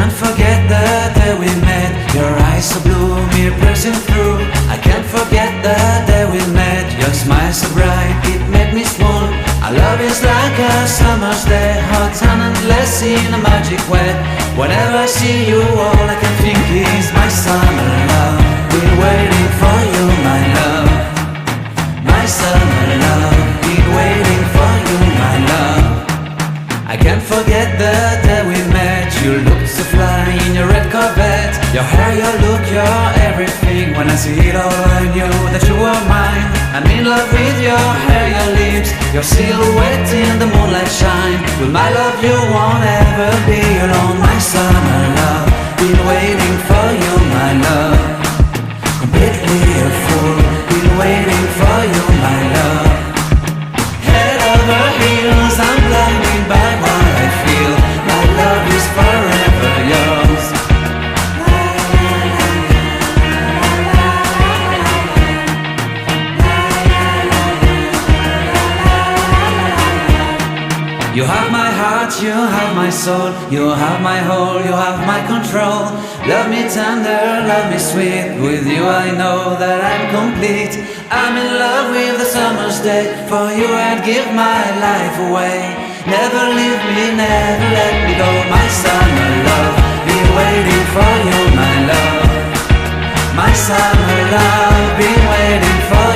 can't forget the day we met. Your eyes so blue, me piercing through. I can't forget the day we met. Your smile so bright, it made me swoon. Our love is like a summer's day, hot and endless in a magic way. Whenever I see you, all I can think is my summer love. Been waiting for you, my love. My summer love. Been waiting for you, my love. I can't forget the day we met. You looked so fly in your red Corvette. Your hair, your look, your everything. When I see it all, I knew that you were mine. I'm in love with your hair, your lips, your silhouette in the moonlight shine. With my love you won't ever be alone. My summer love, been waiting for you, my love. Completely a fool, been waiting for you, my love. Head over heels, I'm blinded by what I feel. My love is forever yours. You have my heart, you have my soul. You have my whole, you have my control. Love me tender, love me sweet. With you I know that I'm complete. I'm in love with the summer's day. For you I'd give my life away. Never leave me, never let me go. My summer love, been waiting for you, my love. My summer love, been waiting for